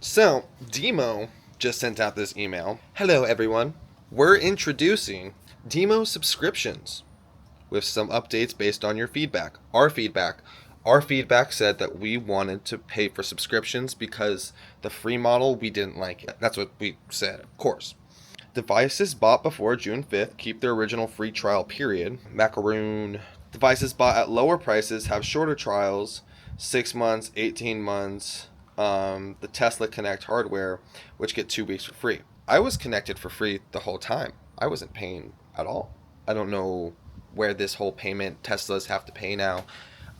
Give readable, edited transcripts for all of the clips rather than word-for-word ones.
So, DIMO just sent out this email. Hello, everyone. We're introducing DIMO subscriptions with some updates based on your feedback. Our feedback said that we wanted to pay for subscriptions because the free model, we didn't like it. That's what we said, of course. Devices bought before June 5th keep their original free trial period. Macaroon. Devices bought at lower prices have shorter trials, 6 months, 18 months. The Tesla Connect hardware, which get 2 weeks for free. I was connected for free the whole time. I wasn't paying at all. I don't know where this whole payment Teslas have to pay now.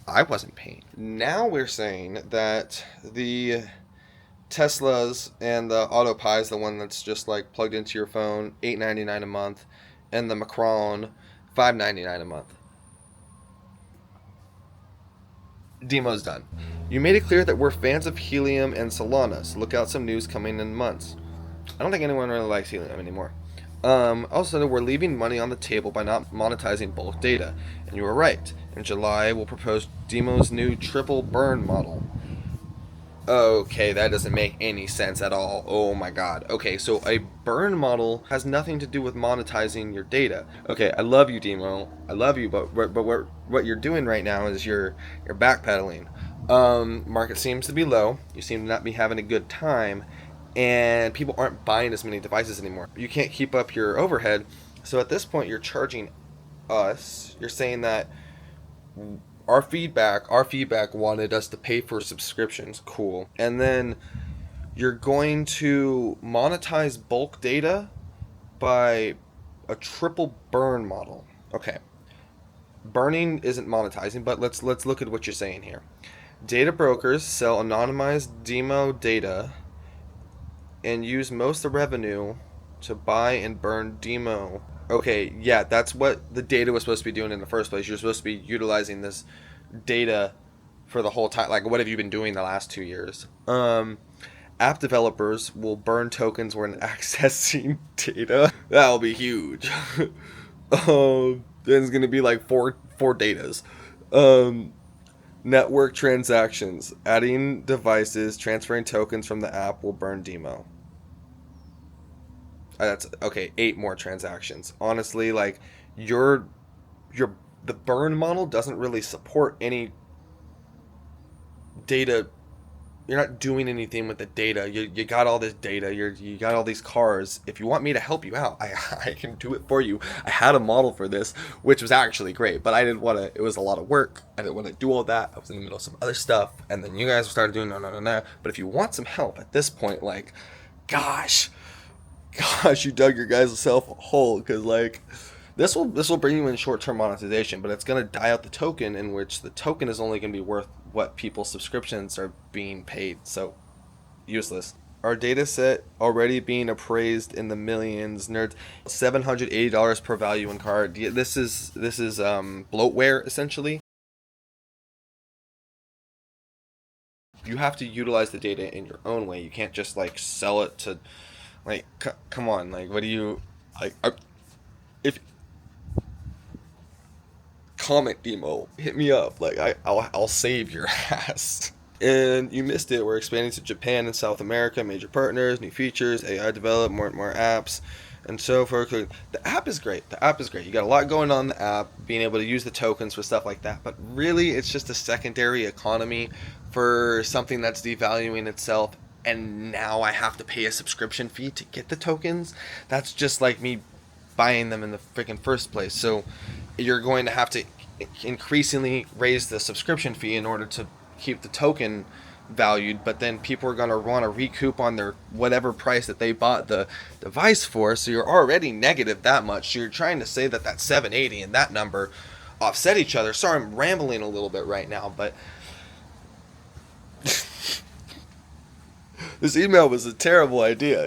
I wasn't paying. Now we're saying that the Teslas and the AutoPi, the one that's just like plugged into your phone, $8.99 a month, and the Macron, $5.99 a month. DIMO's done. You made it clear that we're fans of Helium and Solana, so look out some news coming in months. I don't think anyone really likes Helium anymore. Also, we're leaving money on the table by not monetizing bulk data. And you were right. In July, we'll propose DIMO's new triple burn model. Okay, that doesn't make any sense at all. Oh my god. Okay, so a burn model has nothing to do with monetizing your data. Okay, I love you, DIMO. I love you, but what you're doing right now is you're backpedaling. Market seems to be low. You seem to not be having a good time, and people aren't buying as many devices anymore. You can't keep up your overhead, so at this point you're charging us. You're saying that our feedback wanted us to pay for subscriptions. Cool. And then you're going to monetize bulk data by a triple burn model. Okay. Burning isn't monetizing, but let's look at what you're saying here. Data brokers sell anonymized DIMO data and use most of the revenue to buy and burn DIMO. Okay, yeah, that's what the data was supposed to be doing in the first place. You're supposed to be utilizing this data for the whole time. Like, what have you been doing the last 2 years? App developers will burn tokens when accessing data. That'll be huge. There's gonna be like four datas. Network transactions. Adding devices, transferring tokens from the app will burn DIMO. That's okay. 8 more transactions. Honestly, like the burn model doesn't really support any data. You're not doing anything with the data. You got all this data. You got all these cars. If you want me to help you out, I can do it for you. I had a model for this, which was actually great, but I didn't want to. It was a lot of work. I didn't want to do all that. I was in the middle of some other stuff, and then you guys started doing no. But if you want some help at this point, like, gosh, you dug your guys' self a hole, because like this will bring you in short-term monetization, but it's going to die out the token, in which the token is only going to be worth what people's subscriptions are being paid. So useless. Our data set already being appraised in the millions. Nerds, $780 per value in card. Yeah, this is bloatware essentially. You have to utilize the data in your own way. You can't just like sell it to, like, come on, like, what do you like? If comment DIMO, hit me up. Like, I'll save your ass. And you missed it. We're expanding to Japan and South America. Major partners, new features, AI develop, more apps, and so forth. The app is great. You got a lot going on in the app. Being able to use the tokens for stuff like that. But really, it's just a secondary economy for something that's devaluing itself. And now I have to pay a subscription fee to get the tokens. That's just like me buying them in the freaking first place. So you're going to have to increasingly raise the subscription fee in order to keep the token valued, but then people are going to want to recoup on their whatever price that they bought the device for. So you're already negative that much. So you're trying to say that 780 and that number offset each other. Sorry, I'm rambling a little bit right now, but this email was a terrible idea.